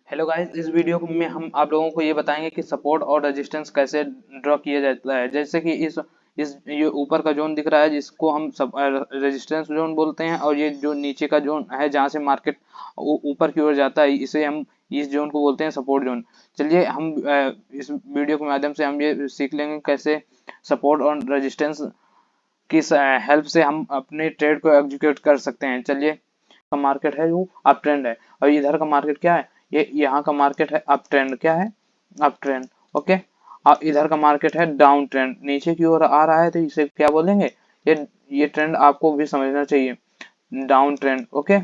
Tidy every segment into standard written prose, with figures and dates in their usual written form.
Hello guys, इस video में हम आप लोगों को ये बताएंगे कि सपोर्ट और रेजिस्टेंस कैसे ड्रॉ किया जाता है। जैसे कि इस ये ऊपर का जोन दिख रहा है जिसको हम सब रेजिस्टेंस जोन बोलते हैं, और ये जो नीचे का जोन है जहाँ से मार्केट ऊपर की ओर जाता है इसे हम इस जोन को बोलते हैं सपोर्ट जोन। चलिए हम इस वीडियो के माध्यम से हम ये सीख लेंगे कैसे सपोर्ट और रेजिस्टेंस की हेल्प से हम अपने ट्रेड को एग्जीक्यूट कर सकते हैं। चलिए, का मार्केट है वो अप ट्रेंड है, और इधर का मार्केट क्या है, ये यहाँ का मार्केट है अप ट्रेंड, क्या है अप ट्रेंड। ओके, और इधर का मार्केट है डाउन ट्रेंड, नीचे की ओर आ रहा है, तो इसे क्या बोलेंगे, ये ट्रेंड आपको भी समझना चाहिए, डाउन ट्रेंड। ओके,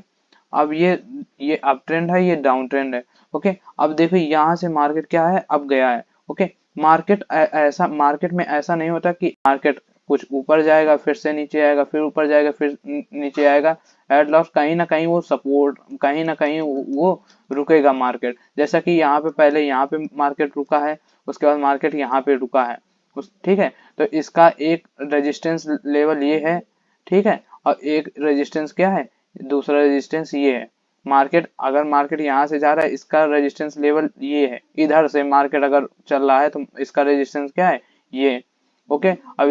अब ये अप ट्रेंड है, ये डाउन ट्रेंड है। ओके, अब देखो यहाँ से मार्केट क्या है, अब गया है। ओके, मार्केट में ऐसा नहीं होता कि मार्केट कुछ ऊपर जाएगा फिर से नीचे आएगा, फिर ऊपर जाएगा फिर नीचे आएगा। एट लास्ट कहीं ना कहीं वो सपोर्ट, कहीं ना कहीं वो रुकेगा मार्केट। जैसा कि यहाँ पे पहले यहाँ पे मार्केट रुका है, उसके बाद मार्केट यहाँ पे रुका है। उस ठीक है, तो इसका एक रेजिस्टेंस लेवल ये है, ठीक है, और एक रेजिस्टेंस क्या है, दूसरा रेजिस्टेंस ये है। मार्केट यहाँ से जा रहा है, इसका रेजिस्टेंस लेवल ये है। इधर से मार्केट अगर चल रहा है तो इसका रेजिस्टेंस क्या है, ये। ओके, अब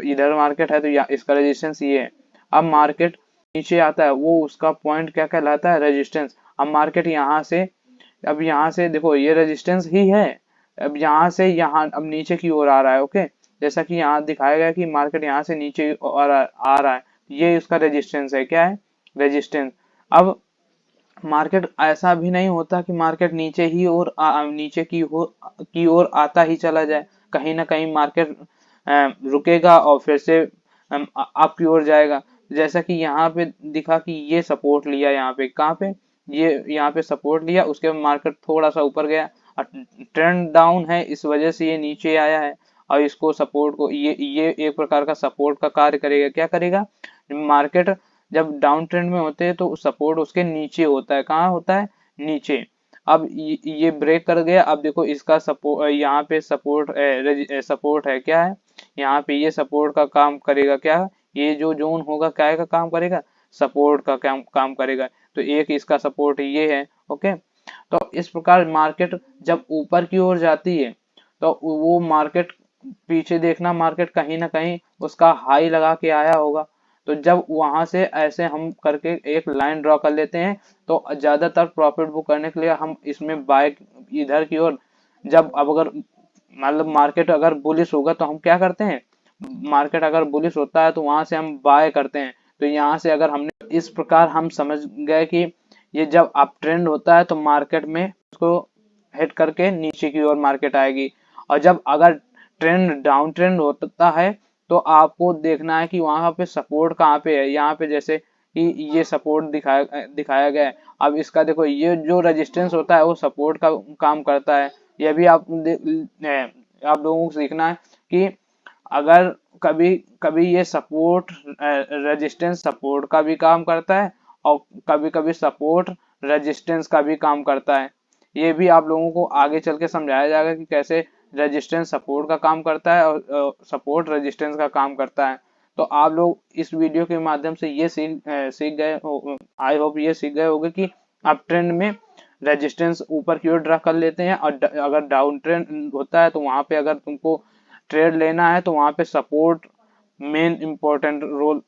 इधर मार्केट है तो इसका रेजिस्टेंस ये है। अब मार्केट नीचे आता है, वो उसका पॉइंट क्या कहलाता है, रेजिस्टेंस। अब मार्केट यहाँ से देखो ये रेजिस्टेंस ही है। अब यहाँ से यहाँ अब नीचे की ओर आ रहा है। ओके, जैसा कि यहाँ दिखाया गया कि मार्केट यहाँ से नीचे आ रहा है, ये उसका रेजिस्टेंस है, क्या है, रेजिस्टेंस। अब मार्केट ऐसा भी नहीं होता कि मार्केट नीचे ही और नीचे की ओर आता ही चला जाए। कहीं ना कहीं मार्केट रुकेगा और फिर से अप की ओर जाएगा। जैसा कि यहाँ पे दिखा कि ये सपोर्ट लिया, यहाँ पे कहाँ पे, ये यहाँ पे सपोर्ट लिया, उसके बाद मार्केट थोड़ा सा ऊपर गया, ट्रेंड डाउन है इस वजह से ये नीचे आया है। और इसको सपोर्ट को ये एक प्रकार का सपोर्ट का कार्य करेगा। क्या करेगा, मार्केट जब डाउन ट्रेंड में होते हैं तो सपोर्ट उसके नीचे होता है, कहाँ होता है, नीचे। अब ये ब्रेक कर गया। अब देखो इसका सपोर्ट, यहाँ पे सपोर्ट है, क्या है, यहाँ पे ये सपोर्ट का काम करेगा, क्या, ये जो जोन होगा क्या का काम करेगा, सपोर्ट का काम करेगा। तो एक इसका सपोर्ट ये है। ओके, तो इस प्रकार मार्केट जब ऊपर की ओर जाती है तो वो मार्केट, पीछे देखना, मार्केट कहीं ना कहीं उसका हाई लगा के आया होगा। तो जब वहां से ऐसे हम करके एक लाइन ड्रॉ कर लेते हैं, तो ज्यादातर प्रॉफिट बुक करने के लिए हम इसमें बाय, इधर की ओर, जब अब अगर मतलब मार्केट अगर बुलिश होगा तो हम क्या करते हैं, मार्केट अगर बुलिश होता है तो वहां से हम बाय करते हैं। तो यहाँ से अगर हमने इस प्रकार हम समझ गए कि ये जब अप ट्रेंड होता है तो मार्केट में उसको हिट करके नीचे की ओर मार्केट आएगी। और जब अगर ट्रेंड डाउन ट्रेंड होता है तो आपको देखना है कि वहां पे सपोर्ट कहाँ पे है। यहाँ पे जैसे कि ये सपोर्ट दिखाया गया है। अब इसका देखो, ये जो रेजिस्टेंस होता है वो सपोर्ट का काम करता है। यह भी आप लोगों को सीखना है कि अगर कभी कभी ये सपोर्ट, रेजिस्टेंस सपोर्ट का भी काम करता है, और कभी कभी सपोर्ट रेजिस्टेंस का भी काम करता है। ये भी आप लोगों को आगे चल के समझाया जाएगा कि कैसे रेजिस्टेंस सपोर्ट का काम करता है और सपोर्ट रेजिस्टेंस का काम करता है। तो आप लोग इस वीडियो के माध्यम से ये सीख गए, आई होप ये सीख गए होंगे कि अप ट्रेंड में रेजिस्टेंस ऊपर की ओर ड्रा कर लेते हैं, और अगर डाउन ट्रेंड होता है तो वहां पे अगर तुमको ट्रेड लेना है तो वहां पे support main important role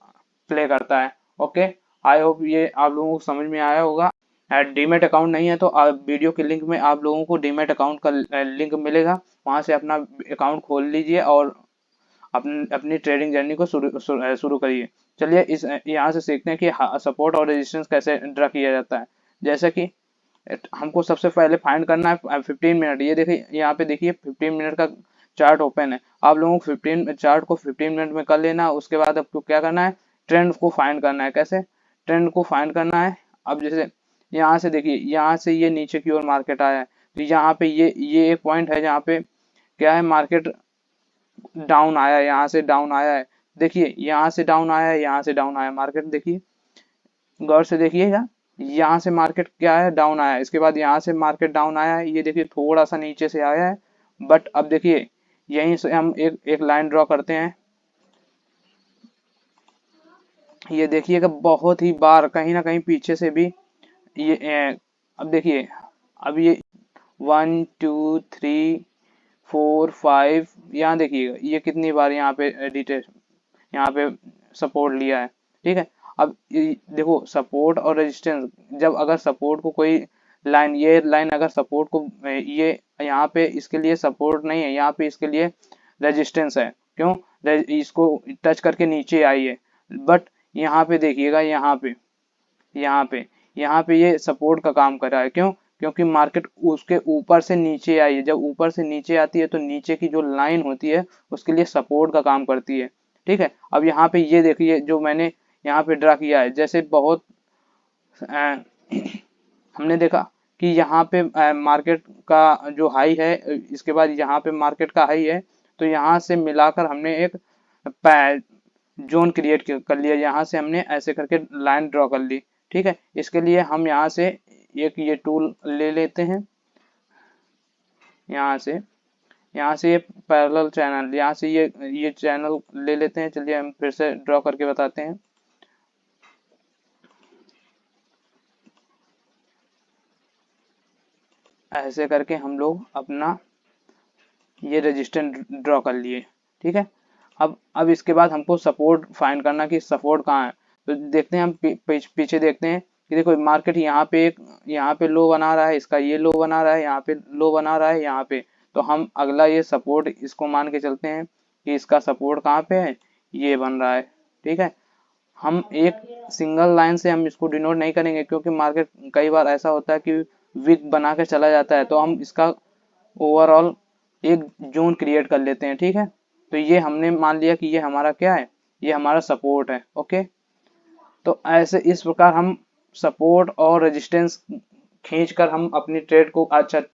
play करता है। ओके, आई होप ये आप लोगों को समझ में आया होगा। डीमेट अकाउंट नहीं है तो वीडियो के लिंक में आप लोगों को डीमेट अकाउंट का लिंक मिलेगा, वहां से अपना अकाउंट खोल लीजिए और अपनी ट्रेडिंग जर्नी को शुरू करिए। चलिए इस यहाँ से सीखते हैं कि सपोर्ट और रेजिस्टेंस कैसे ड्रा किया जाता है। जैसे कि हमको सबसे पहले फाइंड करना है 15 मिनट। ये देखिए, यहाँ पे देखिए 15 मिनट का चार्ट ओपन है। आप लोगों को 15 मिनट में कर लेना। उसके बाद आपको क्या करना है, ट्रेंड को फाइंड करना है। कैसे, ट्रेंड को फाइंड करना है। अब जैसे यहाँ से देखिए, यहाँ से ये नीचे की ओर मार्केट आया है, तो यहाँ पे ये एक पॉइंट है जहाँ पे क्या है, मार्केट डाउन आया है, यहाँ से डाउन आया है। देखिए यहाँ से डाउन आया है, यहाँ से डाउन आया मार्केट, देखिए गौर से देखिएगा। यहाँ से मार्केट क्या है, डाउन आया है, इसके बाद यहाँ से मार्केट डाउन आया है, ये देखिए थोड़ा सा नीचे से आया है। बट अब देखिए यहीं से हम एक एक लाइन ड्रॉ करते हैं। ये देखिएगा बहुत ही बार कहीं ना कहीं पीछे से भी ये अब देखिए अब ये 1 2 3 4 5, यहाँ देखिएगा ये कितनी बार यहाँ पे डिटेल यहाँ पे सपोर्ट लिया है। ठीक है, अब देखो सपोर्ट और रेजिस्टेंस, जब अगर सपोर्ट को कोई लाइन, ये लाइन अगर सपोर्ट को ये यहाँ पे इसके लिए सपोर्ट नहीं है, यहाँ पे इसके लिए रेजिस्टेंस है। क्यों? इसको टच करके नीचे आई है, बट यहाँ पे देखिएगा, यहाँ पे ये सपोर्ट का काम कर रहा है। क्यों? क्योंकि मार्केट उसके ऊपर से नीचे आई है। जब ऊपर से नीचे आती है तो नीचे की जो लाइन होती है उसके लिए सपोर्ट का काम करती है। ठीक है, अब यहाँ पे ये देखिए जो मैंने यहाँ पे ड्रा किया है, जैसे बहुत हमने देखा कि यहाँ पे मार्केट का जो हाई है, इसके बाद यहाँ पे मार्केट का हाई है, तो यहाँ से मिलाकर हमने एक जोन क्रिएट कर लिया। यहाँ से हमने ऐसे करके लाइन ड्रॉ कर ली। ठीक है, इसके लिए हम यहाँ से एक ये टूल ले लेते हैं, यहाँ से ये पैरेलल चैनल, यहाँ से ये चैनल ले लेते हैं। चलिए हम फिर से ड्रॉ करके बताते हैं। ऐसे करके हम लोग अपना ये रेजिस्टेंस ड्रॉ कर लिए। ठीक है, अब इसके बाद हमको सपोर्ट फाइंड करना कि सपोर्ट कहाँ है। तो देखते हैं हम पीछे देखते हैं कि देखो मार्केट यहाँ पे लो बना रहा है, इसका ये लो बना रहा है, यहाँ पे लो बना रहा है, यहाँ पे। तो हम अगला ये सपोर्ट इसको मान के चलते हैं कि इसका सपोर्ट कहाँ पे है, ये बन रहा है। ठीक है, हम एक सिंगल लाइन से हम इसको डिनोट नहीं करेंगे, क्योंकि मार्केट कई बार ऐसा होता है कि वीक बना के चला जाता है, तो हम इसका ओवरऑल एक जोन क्रिएट कर लेते हैं। ठीक है, तो ये हमने मान लिया कि ये हमारा क्या है, ये हमारा सपोर्ट है। ओके, तो ऐसे इस प्रकार हम सपोर्ट और रेजिस्टेंस खींचकर हम अपनी ट्रेड को अच्छा